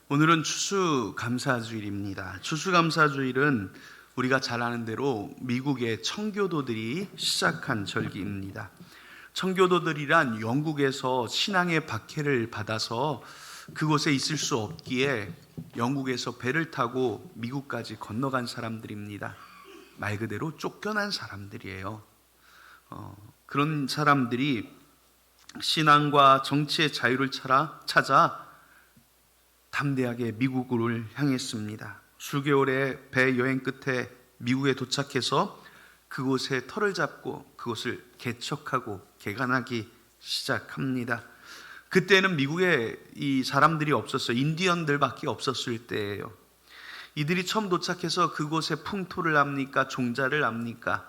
오늘은 추수감사주일입니다. 추수감사주일은 우리가 잘 아는 대로 미국의 청교도들이 시작한 절기입니다. 청교도들이란 영국에서 신앙의 박해를 받아서 그곳에 있을 수 없기에 영국에서 배를 타고 미국까지 건너간 사람들입니다. 말 그대로 쫓겨난 사람들이에요. 그런 사람들이 신앙과 정치의 자유를 찾아 담대하게 미국을 향했습니다. 수개월의 배 여행 끝에 미국에 도착해서 그곳에 터를 잡고 그곳을 개척하고 개간하기 시작합니다. 그때는 미국에 이 사람들이 없었어요. 인디언들밖에 없었을 때예요. 이들이 처음 도착해서 그곳의 풍토를 압니까? 종자를 압니까?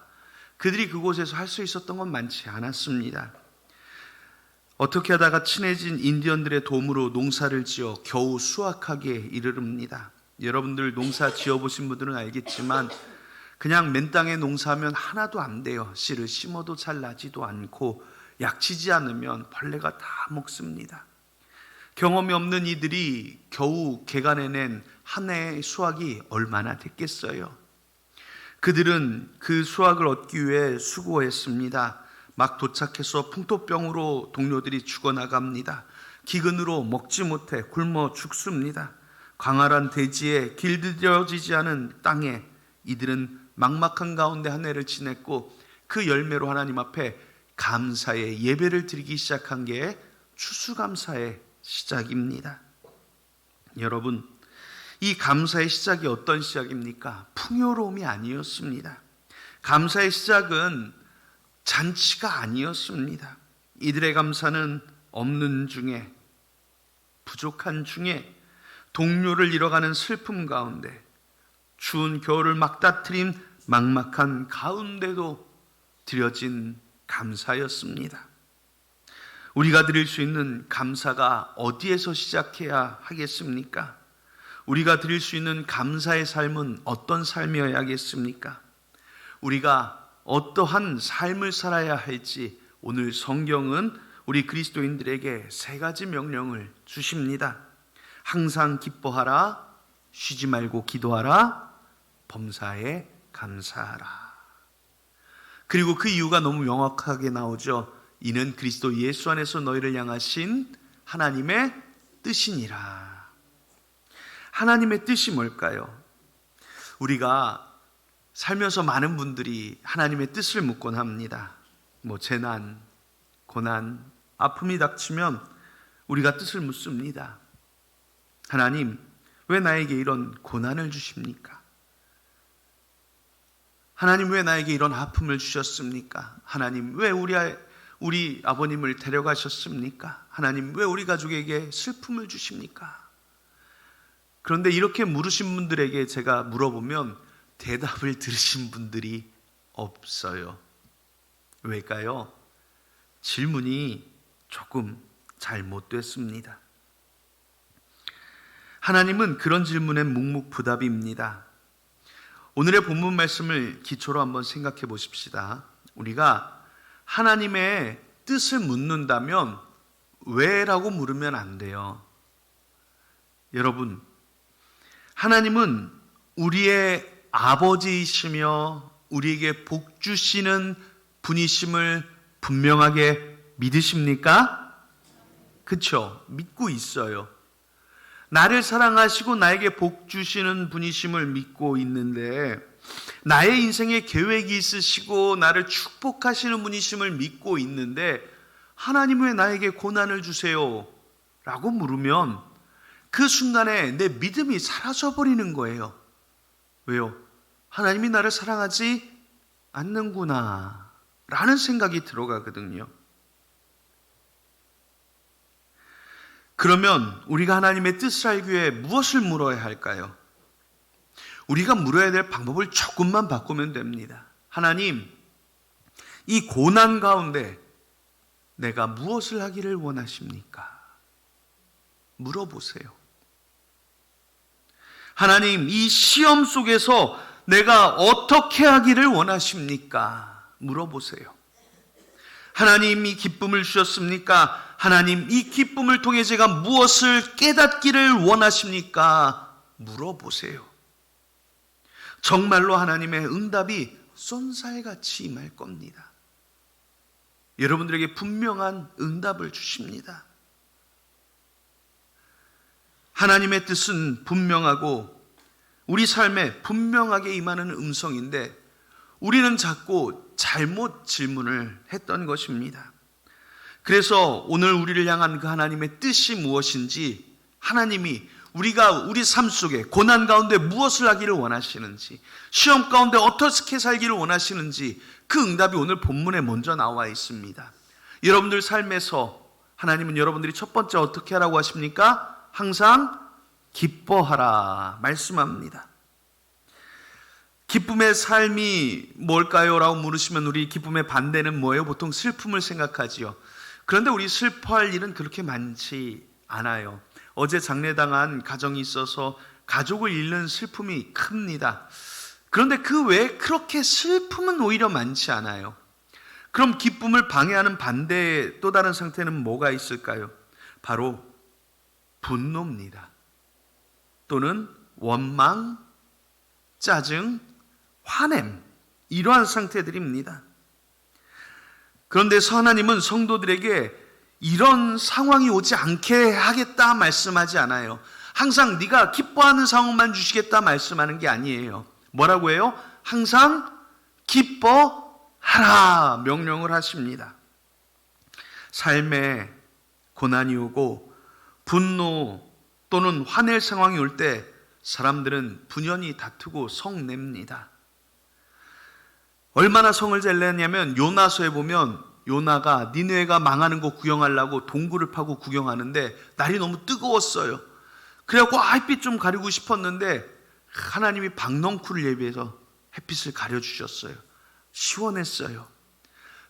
그들이 그곳에서 할 수 있었던 건 많지 않았습니다. 어떻게 하다가 친해진 인디언들의 도움으로 농사를 지어 겨우 수확하기에 이르릅니다. 여러분들 농사 지어보신 분들은 알겠지만 그냥 맨 땅에 농사하면 하나도 안 돼요. 씨를 심어도 잘 나지도 않고 약치지 않으면 벌레가 다 먹습니다. 경험이 없는 이들이 겨우 개간해낸 한 해의 수확이 얼마나 됐겠어요. 그들은 그 수확을 얻기 위해 수고했습니다. 막 도착해서 풍토병으로 동료들이 죽어나갑니다. 기근으로 먹지 못해 굶어 죽습니다. 광활한 대지에 길들여지지 않은 땅에 이들은 막막한 가운데 한 해를 지냈고 그 열매로 하나님 앞에 감사의 예배를 드리기 시작한 게 추수감사의 시작입니다. 여러분, 이 감사의 시작이 어떤 시작입니까? 풍요로움이 아니었습니다. 감사의 시작은 잔치가 아니었습니다. 이들의 감사는 없는 중에, 부족한 중에, 동료를 잃어가는 슬픔 가운데, 추운 겨울을 막다트린 막막한 가운데도 드려진 감사였습니다. 우리가 드릴 수 있는 감사가 어디에서 시작해야 하겠습니까? 우리가 드릴 수 있는 감사의 삶은 어떤 삶이어야겠습니까? 우리가 어떠한 삶을 살아야 할지 오늘 성경은 우리 그리스도인들에게 세 가지 명령을 주십니다. 항상 기뻐하라, 쉬지 말고 기도하라, 범사에 감사하라. 그리고 그 이유가 너무 명확하게 나오죠. 이는 그리스도 예수 안에서 너희를 향하신 하나님의 뜻이니라. 하나님의 뜻이 뭘까요? 우리가 살면서 많은 분들이 하나님의 뜻을 묻곤 합니다. 재난, 고난, 아픔이 닥치면 우리가 뜻을 묻습니다. 하나님, 왜 나에게 이런 고난을 주십니까? 하나님, 왜 나에게 이런 아픔을 주셨습니까? 하나님, 왜 우리 아버님을 데려가셨습니까? 하나님, 왜 우리 가족에게 슬픔을 주십니까? 그런데 이렇게 물으신 분들에게 제가 물어보면 대답을 들으신 분들이 없어요. 왜일까요? 질문이 조금 잘못됐습니다. 하나님은 그런 질문에 묵묵부답입니다. 오늘의 본문 말씀을 기초로 한번 생각해 보십시다. 우리가 하나님의 뜻을 묻는다면 왜라고 물으면 안 돼요. 여러분, 하나님은 우리의 아버지이시며 우리에게 복 주시는 분이심을 분명하게 믿으십니까? 그렇죠? 믿고 있어요. 나를 사랑하시고 나에게 복 주시는 분이심을 믿고 있는데, 나의 인생에 계획이 있으시고 나를 축복하시는 분이심을 믿고 있는데, 하나님 왜 나에게 고난을 주세요? 라고 물으면 그 순간에 내 믿음이 사라져버리는 거예요. 왜요? 하나님이 나를 사랑하지 않는구나 라는 생각이 들어가거든요. 그러면 우리가 하나님의 뜻을 알기 위해 무엇을 물어야 할까요? 우리가 물어야 될 방법을 조금만 바꾸면 됩니다. 하나님, 이 고난 가운데 내가 무엇을 하기를 원하십니까? 물어보세요. 하나님, 이 시험 속에서 내가 어떻게 하기를 원하십니까? 물어보세요. 하나님이 기쁨을 주셨습니까? 하나님, 이 기쁨을 통해 제가 무엇을 깨닫기를 원하십니까? 물어보세요. 정말로 하나님의 응답이 쏜살같이 임할 겁니다. 여러분들에게 분명한 응답을 주십니다. 하나님의 뜻은 분명하고 우리 삶에 분명하게 임하는 음성인데 우리는 자꾸 잘못 질문을 했던 것입니다. 그래서 오늘 우리를 향한 그 하나님의 뜻이 무엇인지, 하나님이 우리가 우리 삶 속에 고난 가운데 무엇을 하기를 원하시는지, 시험 가운데 어떻게 살기를 원하시는지 그 응답이 오늘 본문에 먼저 나와 있습니다. 여러분들 삶에서 하나님은 여러분들이 첫 번째 어떻게 하라고 하십니까? 항상 기뻐하라 말씀합니다. 기쁨의 삶이 뭘까요? 라고 물으시면 우리 기쁨의 반대는 뭐예요? 보통 슬픔을 생각하지요. 그런데 우리 슬퍼할 일은 그렇게 많지 않아요. 어제 장례당한 가정이 있어서 가족을 잃는 슬픔이 큽니다. 그런데 그 외에 그렇게 슬픔은 오히려 많지 않아요. 그럼 기쁨을 방해하는 반대의 또 다른 상태는 뭐가 있을까요? 바로 분노입니다. 또는 원망, 짜증, 화냄, 이러한 상태들입니다. 그런데 하나님은 성도들에게 이런 상황이 오지 않게 하겠다 말씀하지 않아요. 항상 네가 기뻐하는 상황만 주시겠다 말씀하는 게 아니에요. 뭐라고 해요? 항상 기뻐하라 명령을 하십니다. 삶에 고난이 오고 분노 또는 화낼 상황이 올 때 사람들은 분연히 다투고 성냅니다. 얼마나 성을 잘 내냐면 요나서에 보면 요나가 니느웨가 망하는 거 구경하려고 동굴을 파고 구경하는데 날이 너무 뜨거웠어요. 그래갖고 햇빛 좀 가리고 싶었는데 하나님이 박넝쿨을 예비해서 햇빛을 가려주셨어요. 시원했어요.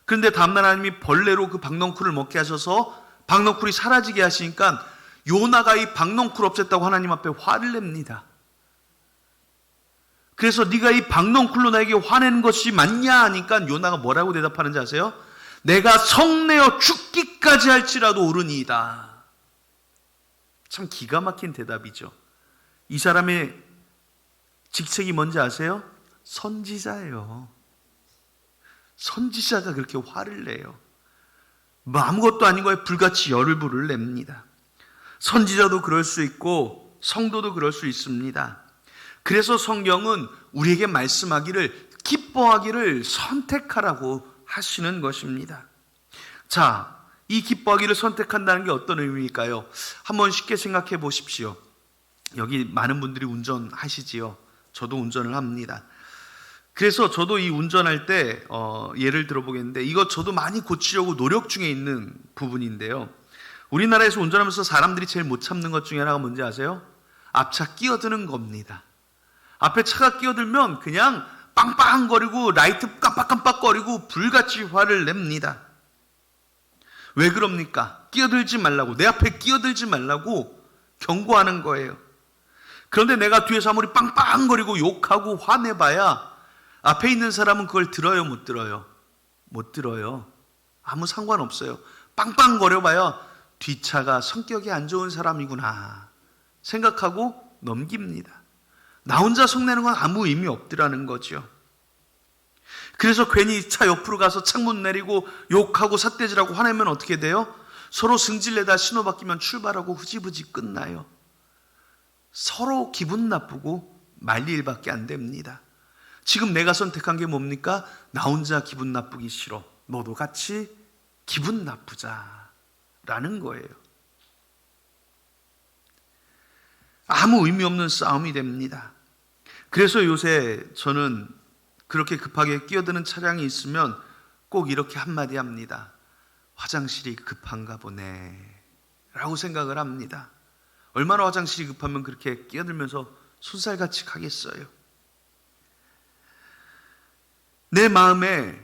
그런데 다음날 하나님이 벌레로 그 박넝쿨을 먹게 하셔서 박넝쿨이 사라지게 하시니까 요나가 이 박넝쿨 없앴다고 하나님 앞에 화를 냅니다. 그래서 네가 이 박넝쿨로 나에게 화내는 것이 맞냐 하니까 요나가 뭐라고 대답하는지 아세요? 내가 성내어 죽기까지 할지라도 옳으니이다. 참 기가 막힌 대답이죠. 이 사람의 직책이 뭔지 아세요? 선지자예요. 선지자가 그렇게 화를 내요. 뭐 아무것도 아닌 거에 불같이 열불을 냅니다. 선지자도 그럴 수 있고 성도도 그럴 수 있습니다. 그래서 성경은 우리에게 말씀하기를 기뻐하기를 선택하라고 하시는 것입니다. 자, 이 기뻐하기를 선택한다는 게 어떤 의미일까요? 한번 쉽게 생각해 보십시오. 여기 많은 분들이 운전하시지요. 저도 운전을 합니다. 그래서 저도 이 운전할 때 예를 들어보겠는데 이거 저도 많이 고치려고 노력 중에 있는 부분인데요. 우리나라에서 운전하면서 사람들이 제일 못 참는 것 중에 하나가 뭔지 아세요? 앞차 끼어드는 겁니다. 앞에 차가 끼어들면 그냥 빵빵거리고 라이트 깜빡깜빡거리고 불같이 화를 냅니다. 왜 그럽니까? 끼어들지 말라고, 내 앞에 끼어들지 말라고 경고하는 거예요. 그런데 내가 뒤에서 아무리 빵빵거리고 욕하고 화내봐야 앞에 있는 사람은 그걸 들어요, 못 들어요? 못 들어요. 아무 상관없어요. 빵빵거려봐야 뒷차가 성격이 안 좋은 사람이구나 생각하고 넘깁니다. 나 혼자 속내는 건 아무 의미 없더라는 거죠. 그래서 괜히 차 옆으로 가서 창문 내리고 욕하고 삿대질하고 화내면 어떻게 돼요? 서로 승질내다 신호 바뀌면 출발하고 흐지부지 끝나요. 서로 기분 나쁘고 말릴 일밖에 안 됩니다. 지금 내가 선택한 게 뭡니까? 나 혼자 기분 나쁘기 싫어. 너도 같이 기분 나쁘자라는 거예요. 아무 의미 없는 싸움이 됩니다. 그래서 요새 저는 그렇게 급하게 끼어드는 차량이 있으면 꼭 이렇게 한마디 합니다. 화장실이 급한가 보네 라고 생각을 합니다. 얼마나 화장실이 급하면 그렇게 끼어들면서 손살같이 가겠어요. 내 마음에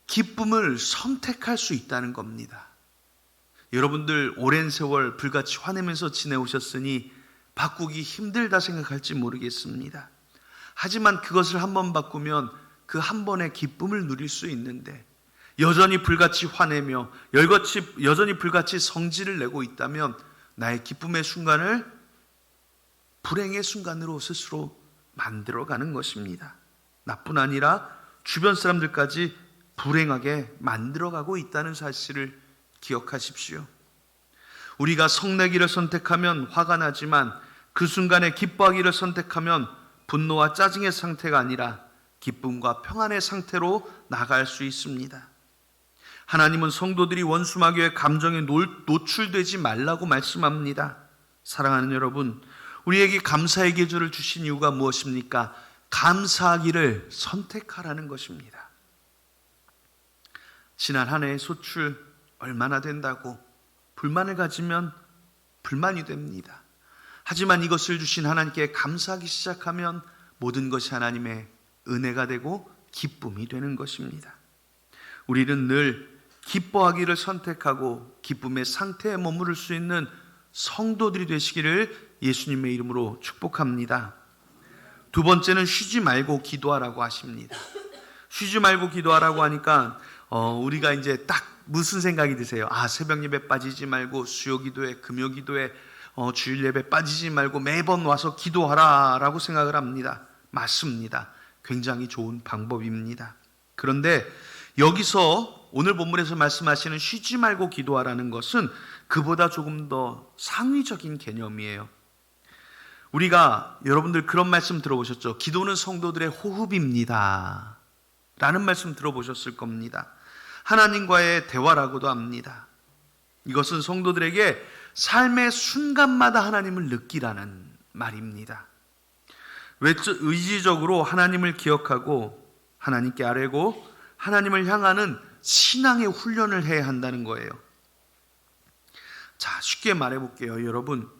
기쁨을 선택할 수 있다는 겁니다. 여러분들 오랜 세월 불같이 화내면서 지내오셨으니 바꾸기 힘들다 생각할지 모르겠습니다. 하지만 그것을 한번 바꾸면 그 한 번의 기쁨을 누릴 수 있는데 여전히 불같이 화내며 여전히 불같이 성질을 내고 있다면 나의 기쁨의 순간을 불행의 순간으로 스스로 만들어가는 것입니다. 나뿐 아니라 주변 사람들까지 불행하게 만들어가고 있다는 사실을 기억하십시오. 우리가 성내기를 선택하면 화가 나지만 그 순간에 기뻐하기를 선택하면 분노와 짜증의 상태가 아니라 기쁨과 평안의 상태로 나갈 수 있습니다. 하나님은 성도들이 원수마귀의 감정에 노출되지 말라고 말씀합니다. 사랑하는 여러분, 우리에게 감사의 계절을 주신 이유가 무엇입니까? 감사하기를 선택하라는 것입니다. 지난 한 해의 소출 얼마나 된다고 불만을 가지면 불만이 됩니다. 하지만 이것을 주신 하나님께 감사하기 시작하면 모든 것이 하나님의 은혜가 되고 기쁨이 되는 것입니다. 우리는 늘 기뻐하기를 선택하고 기쁨의 상태에 머무를 수 있는 성도들이 되시기를 예수님의 이름으로 축복합니다. 두 번째는 쉬지 말고 기도하라고 하십니다. 쉬지 말고 기도하라고 하니까 우리가 이제 딱 무슨 생각이 드세요? 새벽 예배 빠지지 말고 수요 기도에, 금요 기도에, 주일 예배 빠지지 말고 매번 와서 기도하라 라고 생각을 합니다. 맞습니다. 굉장히 좋은 방법입니다. 그런데 여기서 오늘 본문에서 말씀하시는 쉬지 말고 기도하라는 것은 그보다 조금 더 상위적인 개념이에요. 우리가 여러분들 그런 말씀 들어보셨죠? 기도는 성도들의 호흡입니다 라는 말씀 들어보셨을 겁니다. 하나님과의 대화라고도 합니다. 이것은 성도들에게 삶의 순간마다 하나님을 느끼라는 말입니다. 의지적으로 하나님을 기억하고 하나님께 아뢰고 하나님을 향하는 신앙의 훈련을 해야 한다는 거예요. 자, 쉽게 말해볼게요. 여러분,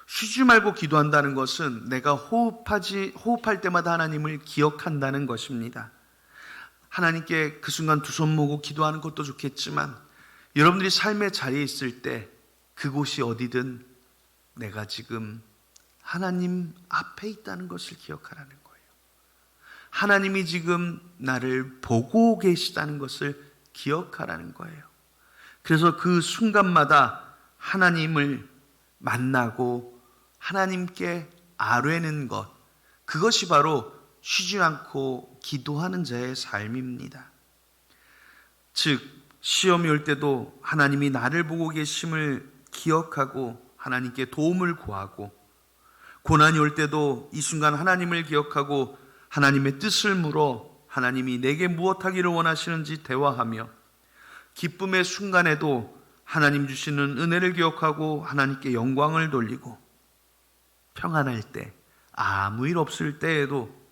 쉬지 말고 기도한다는 것은 내가 호흡할 때마다 하나님을 기억한다는 것입니다. 하나님께 그 순간 두 손 모으고 기도하는 것도 좋겠지만 여러분들이 삶의 자리에 있을 때 그곳이 어디든 내가 지금 하나님 앞에 있다는 것을 기억하라는 거예요. 하나님이 지금 나를 보고 계시다는 것을 기억하라는 거예요. 그래서 그 순간마다 하나님을 만나고 하나님께 아뢰는 것, 그것이 바로 쉬지 않고 기도하는 자의 삶입니다. 즉 시험이 올 때도 하나님이 나를 보고 계심을 기억하고 하나님께 도움을 구하고, 고난이 올 때도 이 순간 하나님을 기억하고 하나님의 뜻을 물어 하나님이 내게 무엇하기를 원하시는지 대화하며, 기쁨의 순간에도 하나님 주시는 은혜를 기억하고 하나님께 영광을 돌리고, 평안할 때, 아무 일 없을 때에도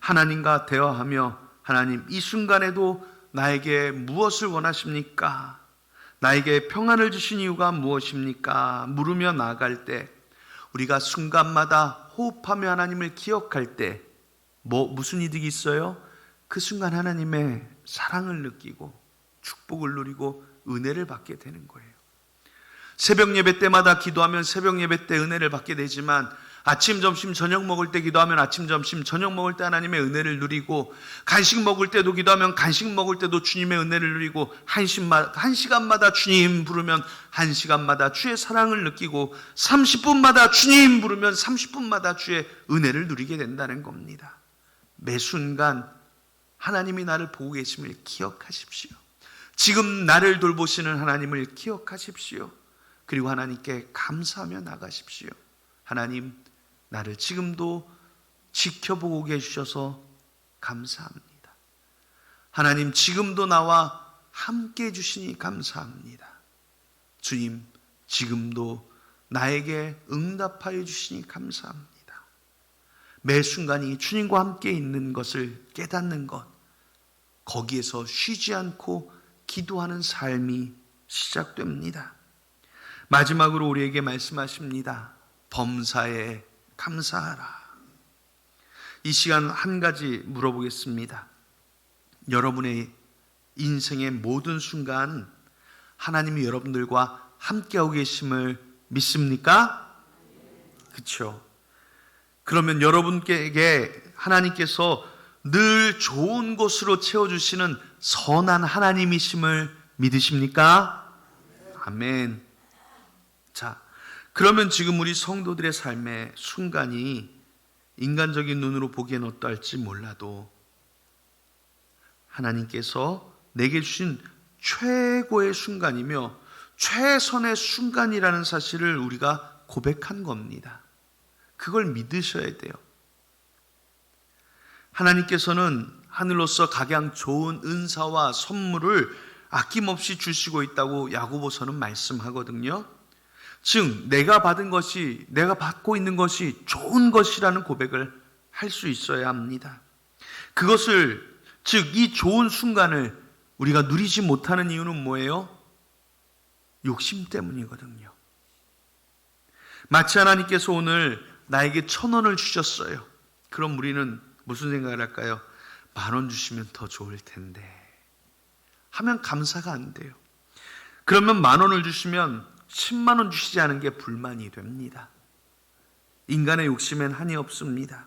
하나님과 대화하며 하나님 이 순간에도 나에게 무엇을 원하십니까? 나에게 평안을 주신 이유가 무엇입니까? 물으며 나아갈 때, 우리가 순간마다 호흡하며 하나님을 기억할 때 무슨 이득이 있어요? 그 순간 하나님의 사랑을 느끼고 축복을 누리고 은혜를 받게 되는 거예요. 새벽 예배 때마다 기도하면 새벽 예배 때 은혜를 받게 되지만 아침, 점심, 저녁 먹을 때 기도하면 아침, 점심, 저녁 먹을 때 하나님의 은혜를 누리고, 간식 먹을 때도 기도하면 간식 먹을 때도 주님의 은혜를 누리고, 한 시간마다 주님 부르면 한 시간마다 주의 사랑을 느끼고, 30분마다 주님 부르면 30분마다 주의 은혜를 누리게 된다는 겁니다. 매 순간 하나님이 나를 보고 계심을 기억하십시오. 지금 나를 돌보시는 하나님을 기억하십시오. 그리고 하나님께 감사하며 나가십시오. 하나님, 나를 지금도 지켜보고 계셔서 감사합니다. 하나님, 지금도 나와 함께 해주시니 감사합니다. 주님, 지금도 나에게 응답하여 주시니 감사합니다. 매 순간이 주님과 함께 있는 것을 깨닫는 것, 거기에서 쉬지 않고 기도하는 삶이 시작됩니다. 마지막으로 우리에게 말씀하십니다. 범사에 감사하라. 이 시간 한 가지 물어보겠습니다. 여러분의 인생의 모든 순간 하나님이 여러분들과 함께하고 계심을 믿습니까? 그렇죠. 그러면 여러분께 하나님께서 늘 좋은 것으로 채워주시는 선한 하나님이심을 믿으십니까? 아멘. 자, 그러면 지금 우리 성도들의 삶의 순간이 인간적인 눈으로 보기엔 어떠할지 몰라도 하나님께서 내게 주신 최고의 순간이며 최선의 순간이라는 사실을 우리가 고백한 겁니다. 그걸 믿으셔야 돼요. 하나님께서는 하늘로서 각양 좋은 은사와 선물을 아낌없이 주시고 있다고 야고보서는 말씀하거든요. 즉 내가 받은 것이, 내가 받고 있는 것이 좋은 것이라는 고백을 할 수 있어야 합니다. 그것을, 즉 이 좋은 순간을 우리가 누리지 못하는 이유는 뭐예요? 욕심 때문이거든요. 마치 하나님께서 오늘 나에게 1,000원을 주셨어요. 그럼 우리는 무슨 생각을 할까요? 10,000원 주시면 더 좋을 텐데 하면 감사가 안 돼요. 그러면 10,000원을 주시면 10만 원 주시지 않은 게 불만이 됩니다. 인간의 욕심엔 한이 없습니다.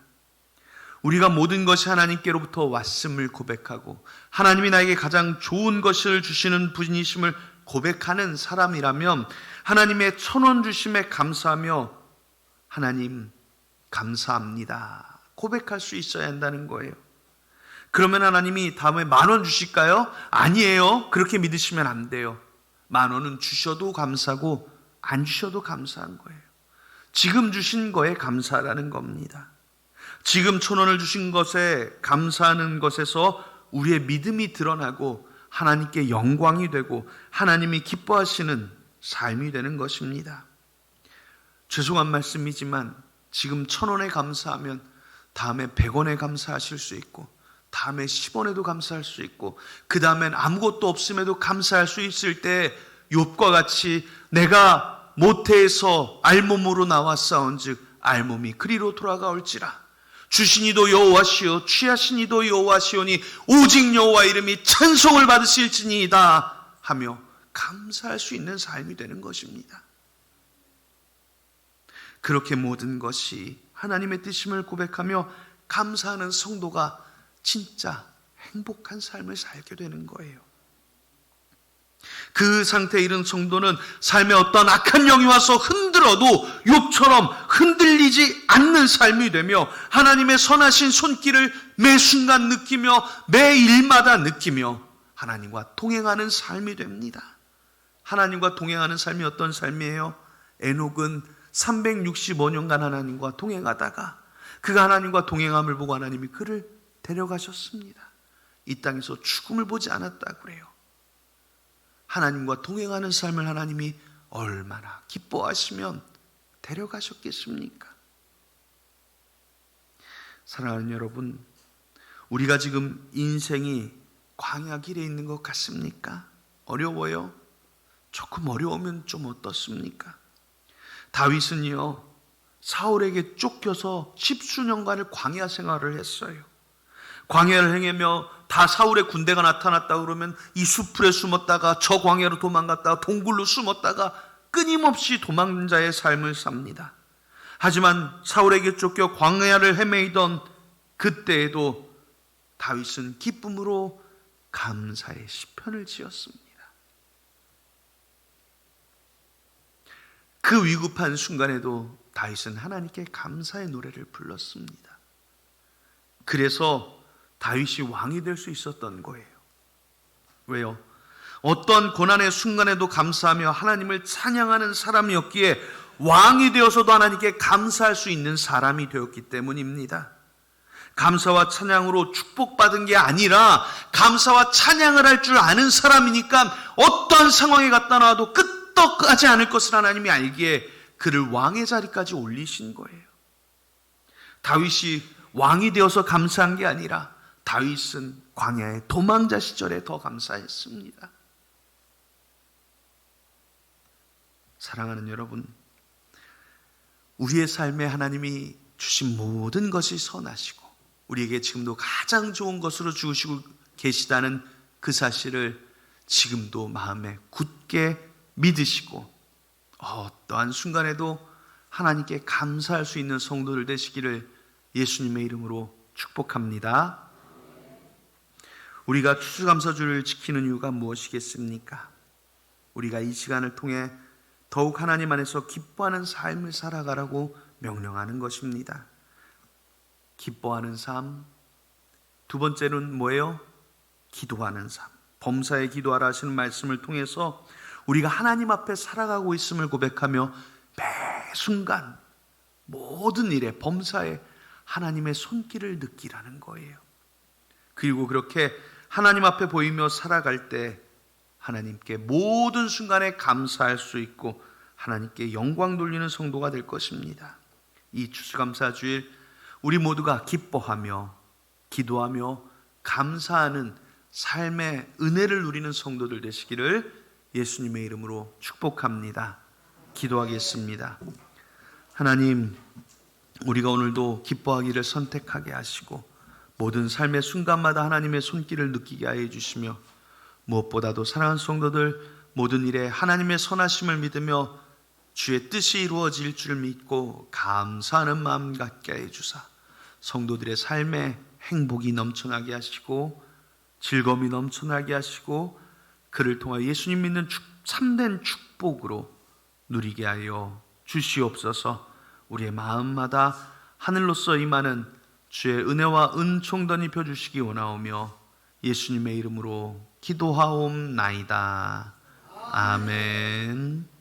우리가 모든 것이 하나님께로부터 왔음을 고백하고 하나님이 나에게 가장 좋은 것을 주시는 분이심을 고백하는 사람이라면 하나님의 1,000원 주심에 감사하며 하나님 감사합니다 고백할 수 있어야 한다는 거예요. 그러면 하나님이 다음에 10,000원 주실까요? 아니에요. 그렇게 믿으시면 안 돼요. 10,000원은 주셔도 감사고 안 주셔도 감사한 거예요. 지금 주신 거에 감사라는 겁니다. 지금 1,000원을 주신 것에 감사하는 것에서 우리의 믿음이 드러나고 하나님께 영광이 되고 하나님이 기뻐하시는 삶이 되는 것입니다. 죄송한 말씀이지만 지금 1,000원에 감사하면 다음에 100원에 감사하실 수 있고 다음에 10원에도 감사할 수 있고 그 다음엔 아무것도 없음에도 감사할 수 있을 때 욥과 같이 내가 모태에서 알몸으로 나왔사온즉 알몸이 그리로 돌아가올지라 주신 이도 여호와시요 취하신 이도 여호와시오니 오직 여호와 이름이 찬송을 받으실지니이다 하며 감사할 수 있는 삶이 되는 것입니다. 그렇게 모든 것이 하나님의 뜻임을 고백하며 감사하는 성도가 진짜 행복한 삶을 살게 되는 거예요. 그 상태에 이른 성도는 삶에 어떤 악한 영이 와서 흔들어도 욥처럼 흔들리지 않는 삶이 되며 하나님의 선하신 손길을 매 순간 느끼며 매 일마다 느끼며 하나님과 동행하는 삶이 됩니다. 하나님과 동행하는 삶이 어떤 삶이에요? 에녹은 365년간 하나님과 동행하다가 그가 하나님과 동행함을 보고 하나님이 그를 데려가셨습니다. 이 땅에서 죽음을 보지 않았다고 그래요. 하나님과 동행하는 삶을 하나님이 얼마나 기뻐하시면 데려가셨겠습니까? 사랑하는 여러분, 우리가 지금 인생이 광야 길에 있는 것 같습니까? 어려워요? 조금 어려우면 좀 어떻습니까? 다윗은요, 사울에게 쫓겨서 10수년간을 광야 생활을 했어요. 광야를 행하며 다 사울의 군대가 나타났다 그러면 이 수풀에 숨었다가 저 광야로 도망갔다가 동굴로 숨었다가 끊임없이 도망자의 삶을 삽니다. 하지만 사울에게 쫓겨 광야를 헤매이던 그때에도 다윗은 기쁨으로 감사의 시편을 지었습니다. 그 위급한 순간에도 다윗은 하나님께 감사의 노래를 불렀습니다. 그래서 다윗이 왕이 될 수 있었던 거예요. 왜요? 어떤 고난의 순간에도 감사하며 하나님을 찬양하는 사람이었기에 왕이 되어서도 하나님께 감사할 수 있는 사람이 되었기 때문입니다. 감사와 찬양으로 축복받은 게 아니라 감사와 찬양을 할 줄 아는 사람이니까 어떠한 상황에 갖다 놔도 끄떡하지 않을 것을 하나님이 알기에 그를 왕의 자리까지 올리신 거예요. 다윗이 왕이 되어서 감사한 게 아니라 다윗은 광야의 도망자 시절에 더 감사했습니다. 사랑하는 여러분, 우리의 삶에 하나님이 주신 모든 것이 선하시고 우리에게 지금도 가장 좋은 것으로 주시고 계시다는 그 사실을 지금도 마음에 굳게 믿으시고 어떠한 순간에도 하나님께 감사할 수 있는 성도들 되시기를 예수님의 이름으로 축복합니다. 우리가 추수감사주를 지키는 이유가 무엇이겠습니까? 우리가 이 시간을 통해 더욱 하나님 안에서 기뻐하는 삶을 살아가라고 명령하는 것입니다. 기뻐하는 삶. 두 번째는 뭐예요? 기도하는 삶. 범사에 기도하라 하시는 말씀을 통해서 우리가 하나님 앞에 살아가고 있음을 고백하며 매 순간 모든 일에 범사에 하나님의 손길을 느끼라는 거예요. 그리고 그렇게 하나님 앞에 보이며 살아갈 때 하나님께 모든 순간에 감사할 수 있고 하나님께 영광 돌리는 성도가 될 것입니다. 이 추수감사주일 우리 모두가 기뻐하며 기도하며 감사하는 삶의 은혜를 누리는 성도들 되시기를 예수님의 이름으로 축복합니다. 기도하겠습니다. 하나님, 우리가 오늘도 기뻐하기를 선택하게 하시고 모든 삶의 순간마다 하나님의 손길을 느끼게 하여 주시며 무엇보다도 사랑하는 성도들 모든 일에 하나님의 선하심을 믿으며 주의 뜻이 이루어질 줄 믿고 감사하는 마음 갖게 하여 주사 성도들의 삶에 행복이 넘쳐나게 하시고 즐거움이 넘쳐나게 하시고 그를 통하여 예수님 믿는 참된 축복으로 누리게 하여 주시옵소서. 우리의 마음마다 하늘로서 임하는 주의 은혜와 은총도 입혀 주시기 원하오며 예수님의 이름으로 기도하옵나이다. 아멘.